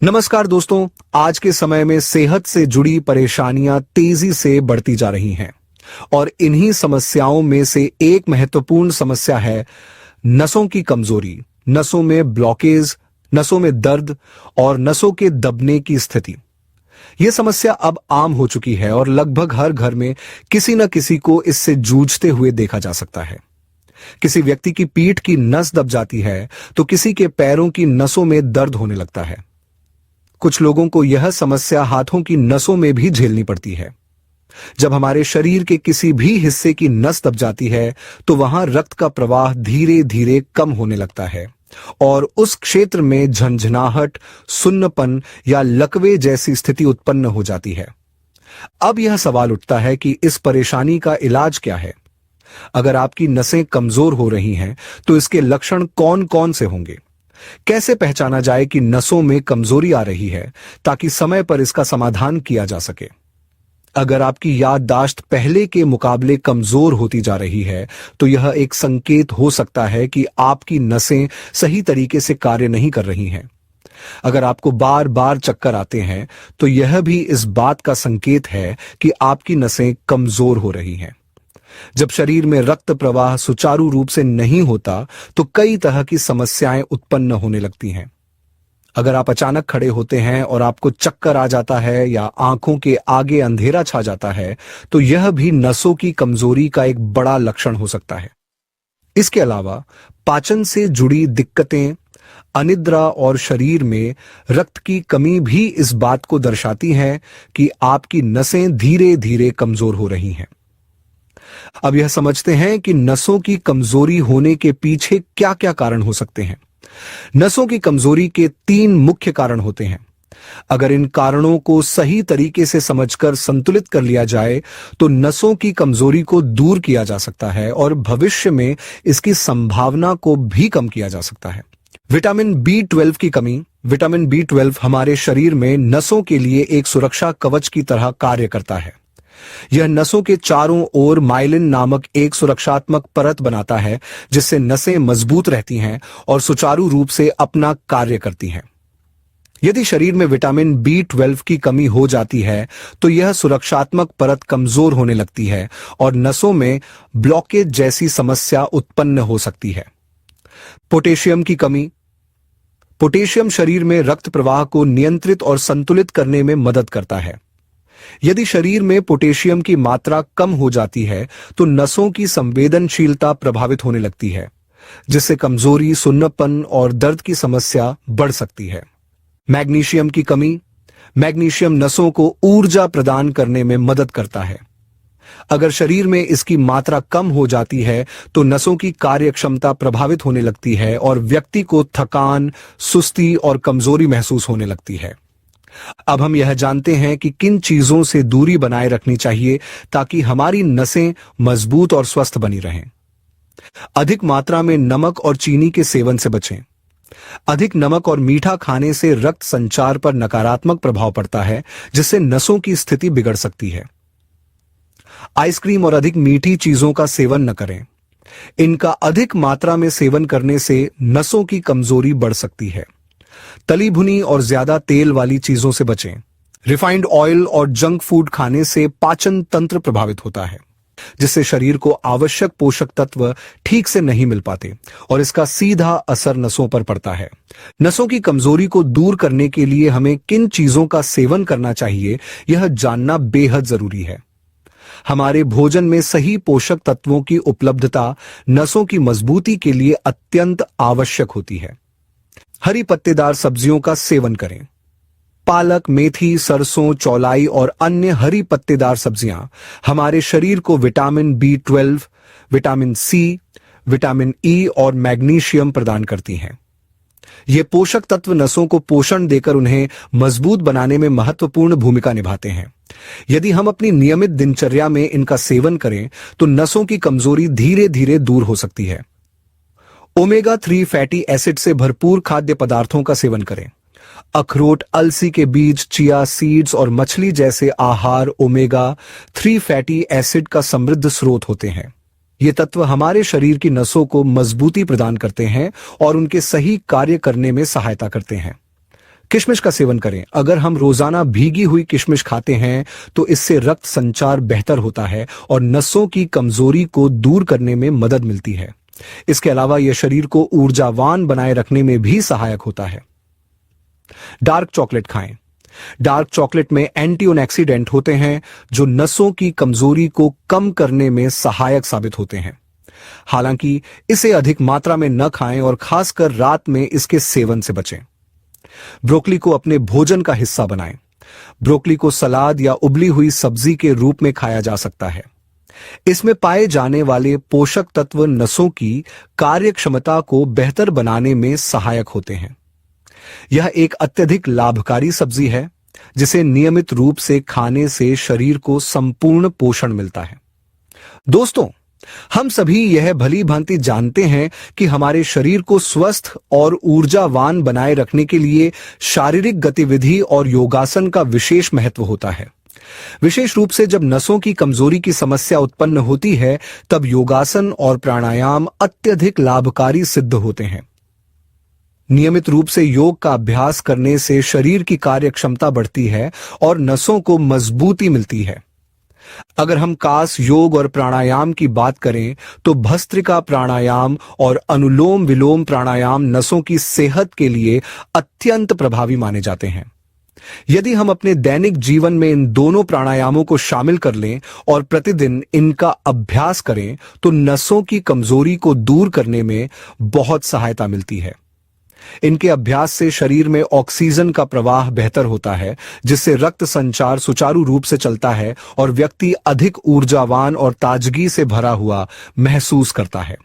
नमस्कार दोस्तों, आज के समय में सेहत से जुड़ी परेशानियां तेजी से बढ़ती जा रही हैं और इन्हीं समस्याओं में से एक महत्वपूर्ण समस्या है नसों की कमजोरी, नसों में ब्लॉकेज, नसों में दर्द और नसों के दबने की स्थिति। यह समस्या अब आम हो चुकी है और लगभग हर घर में किसी न किसी को इससे जूझते हुए देखा जा सकता है। किसी व्यक्ति की पीठ की नस दब जाती है तो किसी के पैरों की नसों में दर्द होने लगता है। कुछ लोगों को यह समस्या हाथों की नसों में भी झेलनी पड़ती है। जब हमारे शरीर के किसी भी हिस्से की नस दब जाती है तो वहां रक्त का प्रवाह धीरे धीरे कम होने लगता है और उस क्षेत्र में झंझनाहट, सुन्नपन या लकवे जैसी स्थिति उत्पन्न हो जाती है। अब यह सवाल उठता है कि इस परेशानी का इलाज क्या है। अगर आपकी नसें कमजोर हो रही हैं तो इसके लक्षण कौन कौन से होंगे? कैसे पहचाना जाए कि नसों में कमजोरी आ रही है ताकि समय पर इसका समाधान किया जा सके? अगर आपकी याददाश्त पहले के मुकाबले कमजोर होती जा रही है तो यह एक संकेत हो सकता है कि आपकी नसें सही तरीके से कार्य नहीं कर रही हैं। अगर आपको बार बार चक्कर आते हैं तो यह भी इस बात का संकेत है कि आपकी नसें कमजोर हो रही हैं। जब शरीर में रक्त प्रवाह सुचारू रूप से नहीं होता तो कई तरह की समस्याएं उत्पन्न होने लगती हैं। अगर आप अचानक खड़े होते हैं और आपको चक्कर आ जाता है या आंखों के आगे अंधेरा छा जाता है तो यह भी नसों की कमजोरी का एक बड़ा लक्षण हो सकता है। इसके अलावा पाचन से जुड़ी दिक्कतें, अनिद्रा और शरीर में रक्त की कमी भी इस बात को दर्शाती हैं कि आपकी नसें धीरे धीरे कमजोर हो रही हैं। अब यह समझते हैं कि नसों की कमजोरी होने के पीछे क्या क्या कारण हो सकते हैं। नसों की कमजोरी के 3 मुख्य कारण होते हैं। अगर इन कारणों को सही तरीके से समझकर संतुलित कर लिया जाए तो नसों की कमजोरी को दूर किया जा सकता है और भविष्य में इसकी संभावना को भी कम किया जा सकता है। विटामिन B12 की कमी। विटामिन B12 हमारे शरीर में नसों के लिए एक सुरक्षा कवच की तरह कार्य करता है। यह नसों के चारों ओर माइलिन नामक एक सुरक्षात्मक परत बनाता है जिससे नसें मजबूत रहती हैं और सुचारू रूप से अपना कार्य करती हैं। यदि शरीर में विटामिन B12 की कमी हो जाती है तो यह सुरक्षात्मक परत कमजोर होने लगती है और नसों में ब्लॉकेज जैसी समस्या उत्पन्न हो सकती है। पोटेशियम की कमी। पोटेशियम शरीर में रक्त प्रवाह को नियंत्रित और संतुलित करने में मदद करता है। यदि शरीर में पोटेशियम की मात्रा कम हो जाती है तो नसों की संवेदनशीलता प्रभावित होने लगती है जिससे कमजोरी, सुन्नपन और दर्द की समस्या बढ़ सकती है। मैग्नीशियम की कमी। मैग्नीशियम नसों को ऊर्जा प्रदान करने में मदद करता है। अगर शरीर में इसकी मात्रा कम हो जाती है तो नसों की कार्यक्षमता प्रभावित होने लगती है और व्यक्ति को थकान, सुस्ती और कमजोरी महसूस होने लगती है। अब हम यह जानते हैं कि किन चीजों से दूरी बनाए रखनी चाहिए ताकि हमारी नसें मजबूत और स्वस्थ बनी रहें। अधिक मात्रा में नमक और चीनी के सेवन से बचें। अधिक नमक और मीठा खाने से रक्त संचार पर नकारात्मक प्रभाव पड़ता है जिससे नसों की स्थिति बिगड़ सकती है। आइसक्रीम और अधिक मीठी चीजों का सेवन न करें। इनका अधिक मात्रा में सेवन करने से नसों की कमजोरी बढ़ सकती है। तली भुनी और ज्यादा तेल वाली चीजों से बचें। रिफाइंड ऑयल और जंक फूड खाने से पाचन तंत्र प्रभावित होता है जिससे शरीर को आवश्यक पोषक तत्व ठीक से नहीं मिल पाते और इसका सीधा असर नसों पर पड़ता है। नसों की कमजोरी को दूर करने के लिए हमें किन चीजों का सेवन करना चाहिए यह जानना बेहद जरूरी है। हमारे भोजन में सही पोषक तत्वों की उपलब्धता नसों की मजबूती के लिए अत्यंत आवश्यक होती है। हरी पत्तेदार सब्जियों का सेवन करें। पालक, मेथी, सरसों, चौलाई और अन्य हरी पत्तेदार सब्जियां हमारे शरीर को vitamin B12, vitamin C, vitamin E और मैग्नीशियम प्रदान करती हैं। ये पोषक तत्व नसों को पोषण देकर उन्हें मजबूत बनाने में महत्वपूर्ण भूमिका निभाते हैं। यदि हम अपनी नियमित दिनचर्या में इनका सेवन करें तो नसों की कमजोरी धीरे धीरे दूर हो सकती है। ओमेगा 3 फैटी एसिड से भरपूर खाद्य पदार्थों का सेवन करें। अखरोट, अलसी के बीज, चिया सीड्स और मछली जैसे आहार ओमेगा 3 फैटी एसिड का समृद्ध स्रोत होते हैं। ये तत्व हमारे शरीर की नसों को मजबूती प्रदान करते हैं और उनके सही कार्य करने में सहायता करते हैं। किशमिश का सेवन करें। अगर हम रोजाना भीगी हुई किशमिश खाते हैं तो इससे रक्त संचार बेहतर होता है और नसों की कमजोरी को दूर करने में मदद मिलती है। इसके अलावा यह शरीर को ऊर्जावान बनाए रखने में भी सहायक होता है। डार्क चॉकलेट खाएं। डार्क चॉकलेट में एंटीऑक्सीडेंट होते हैं जो नसों की कमजोरी को कम करने में सहायक साबित होते हैं। हालांकि इसे अधिक मात्रा में न खाएं और खासकर रात में इसके सेवन से बचें। ब्रोकली को अपने भोजन का हिस्सा बनाएं। ब्रोकली को सलाद या उबली हुई सब्जी के रूप में खाया जा सकता है। इसमें पाए जाने वाले पोषक तत्व नसों की कार्य क्षमता को बेहतर बनाने में सहायक होते हैं। यह एक अत्यधिक लाभकारी सब्जी है जिसे नियमित रूप से खाने से शरीर को संपूर्ण पोषण मिलता है। दोस्तों, हम सभी यह भली भांति जानते हैं कि हमारे शरीर को स्वस्थ और ऊर्जावान बनाए रखने के लिए शारीरिक गतिविधि और योगासन का विशेष महत्व होता है। विशेष रूप से जब नसों की कमजोरी की समस्या उत्पन्न होती है तब योगासन और प्राणायाम अत्यधिक लाभकारी सिद्ध होते हैं। नियमित रूप से योग का अभ्यास करने से शरीर की कार्य क्षमता बढ़ती है और नसों को मजबूती मिलती है। अगर हम कास योग और प्राणायाम की बात करें तो भस्त्रिका प्राणायाम और अनुलोम विलोम प्राणायाम नसों की सेहत के लिए अत्यंत प्रभावी माने जाते हैं। यदि हम अपने दैनिक जीवन में इन दोनों प्राणायामों को शामिल कर लें और प्रतिदिन इनका अभ्यास करें तो नसों की कमजोरी को दूर करने में बहुत सहायता मिलती है। इनके अभ्यास से शरीर में ऑक्सीजन का प्रवाह बेहतर होता है जिससे रक्त संचार सुचारू रूप से चलता है और व्यक्ति अधिक ऊर्जावान और ताजगी से भरा हुआ महसूस करता है।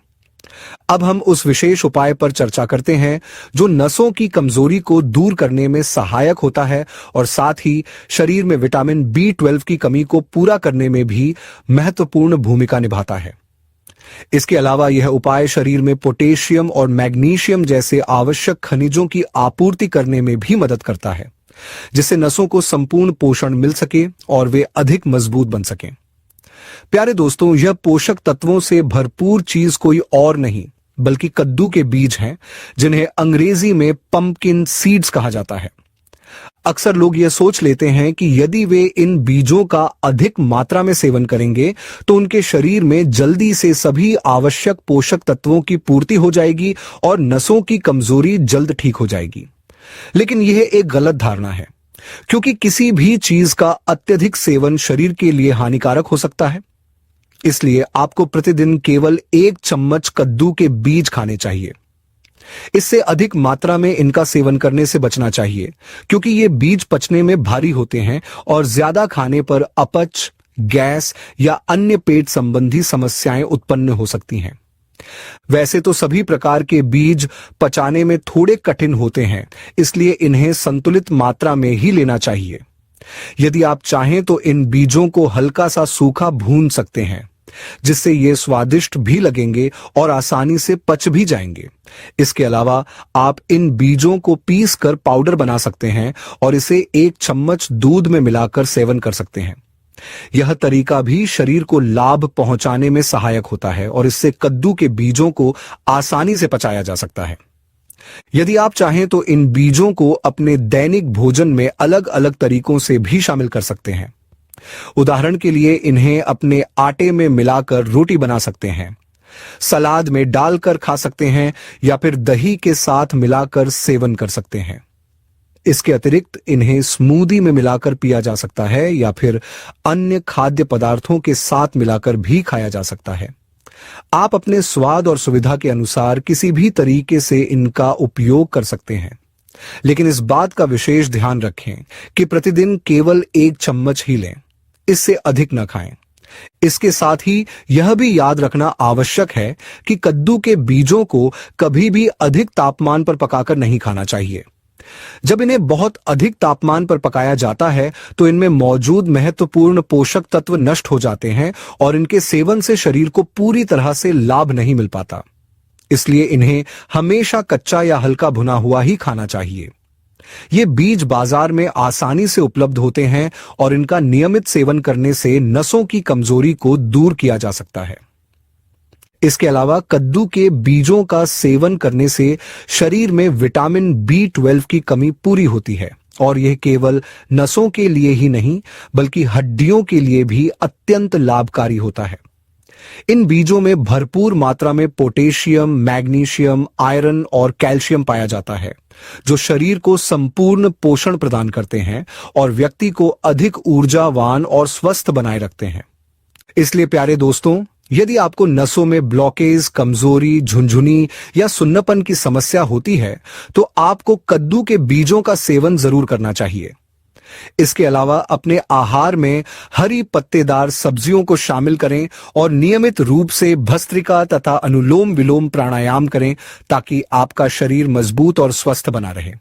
अब हम उस विशेष उपाय पर चर्चा करते हैं जो नसों की कमजोरी को दूर करने में सहायक होता है और साथ ही शरीर में विटामिन B12 की कमी को पूरा करने में भी महत्वपूर्ण भूमिका निभाता है। इसके अलावा यह उपाय शरीर में पोटेशियम और मैग्नीशियम जैसे आवश्यक खनिजों की आपूर्ति करने में भी मदद करता है जिससे नसों को संपूर्ण पोषण मिल सके और वे अधिक मजबूत बन सकें। प्यारे दोस्तों, यह पोषक तत्वों से भरपूर चीज कोई और नहीं बल्कि कद्दू के बीज हैं जिन्हें अंग्रेजी में पंपकिन सीड्स कहा जाता है। अक्सर लोग यह सोच लेते हैं कि यदि वे इन बीजों का अधिक मात्रा में सेवन करेंगे तो उनके शरीर में जल्दी से सभी आवश्यक पोषक तत्वों की पूर्ति हो जाएगी और नसों की कमजोरी जल्द ठीक हो जाएगी। लेकिन यह एक गलत धारणा है क्योंकि किसी भी चीज का अत्यधिक सेवन शरीर के लिए हानिकारक हो सकता है। इसलिए आपको प्रतिदिन केवल 1 चम्मच कद्दू के बीज खाने चाहिए। इससे अधिक मात्रा में इनका सेवन करने से बचना चाहिए क्योंकि ये बीज पचने में भारी होते हैं और ज्यादा खाने पर अपच, गैस या अन्य पेट संबंधी समस्याएं उत्पन्न हो सकती हैं। वैसे तो सभी प्रकार के बीज पचाने में थोड़े कठिन होते हैं, इसलिए इन्हें संतुलित मात्रा में ही लेना चाहिए। यदि आप चाहें तो इन बीजों को हल्का सा सूखा भून सकते हैं जिससे ये स्वादिष्ट भी लगेंगे और आसानी से पच भी जाएंगे। इसके अलावा आप इन बीजों को पीस कर पाउडर बना सकते हैं और इसे 1 चम्मच दूध में मिलाकर सेवन कर सकते हैं। यह तरीका भी शरीर को लाभ पहुंचाने में सहायक होता है और इससे कद्दू के बीजों को आसानी से पचाया जा सकता है। यदि आप चाहें तो इन बीजों को अपने दैनिक भोजन में अलग अलग तरीकों से भी शामिल कर सकते हैं। उदाहरण के लिए इन्हें अपने आटे में मिलाकर रोटी बना सकते हैं, सलाद में डालकर खा सकते हैं या फिर दही के साथ मिलाकर सेवन कर सकते हैं। इसके अतिरिक्त इन्हें स्मूदी में मिलाकर पिया जा सकता है या फिर अन्य खाद्य पदार्थों के साथ मिलाकर भी खाया जा सकता है। आप अपने स्वाद और सुविधा के अनुसार किसी भी तरीके से इनका उपयोग कर सकते हैं, लेकिन इस बात का विशेष ध्यान रखें कि प्रतिदिन केवल 1 चम्मच ही लें, इससे अधिक न खाएं। इसके साथ ही यह भी याद रखना आवश्यक है कि कद्दू के बीजों को कभी भी अधिक तापमान पर पकाकर नहीं खाना चाहिए। जब इन्हें बहुत अधिक तापमान पर पकाया जाता है तो इनमें मौजूद महत्वपूर्ण पोषक तत्व नष्ट हो जाते हैं और इनके सेवन से शरीर को पूरी तरह से लाभ नहीं मिल पाता। इसलिए इन्हें हमेशा कच्चा या हल्का भुना हुआ ही खाना चाहिए। ये बीज बाजार में आसानी से उपलब्ध होते हैं और इनका नियमित सेवन करने से नसों की कमजोरी को दूर किया जा सकता है। इसके अलावा कद्दू के बीजों का सेवन करने से शरीर में विटामिन B12 की कमी पूरी होती है और यह केवल नसों के लिए ही नहीं बल्कि हड्डियों के लिए भी अत्यंत लाभकारी होता है। इन बीजों में भरपूर मात्रा में पोटेशियम, मैग्नीशियम, आयरन और कैल्शियम पाया जाता है, जो शरीर को संपूर्ण पोषण प्रदान करते हैं और व्यक्ति को अधिक ऊर्जावान और स्वस्थ बनाए रखते हैं। इसलिए प्यारे दोस्तों, यदि आपको नसों में ब्लॉकेज, कमजोरी, झुनझुनी या सुन्नपन की समस्या होती है, तो आपको कद्दू के बीजों का सेवन जरूर करना चाहिए। इसके अलावा अपने आहार में हरी पत्तेदार सब्जियों को शामिल करें और नियमित रूप से भस्त्रिका तथा अनुलोम विलोम प्राणायाम करें ताकि आपका शरीर मजबूत और स्वस्थ बना रहे।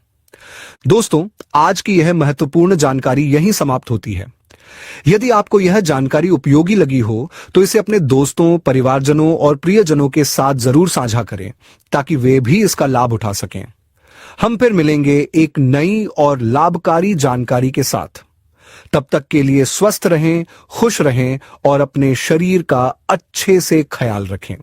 दोस्तों, आज की यह महत्वपूर्ण जानकारी यहीं समाप्त होती है। यदि आपको यह जानकारी उपयोगी लगी हो तो इसे अपने दोस्तों, परिवारजनों और प्रियजनों के साथ जरूर साझा करें ताकि वे भी इसका लाभ उठा सकें। हम फिर मिलेंगे एक नई और लाभकारी जानकारी के साथ। तब तक के लिए स्वस्थ रहें, खुश रहें और अपने शरीर का अच्छे से ख्याल रखें।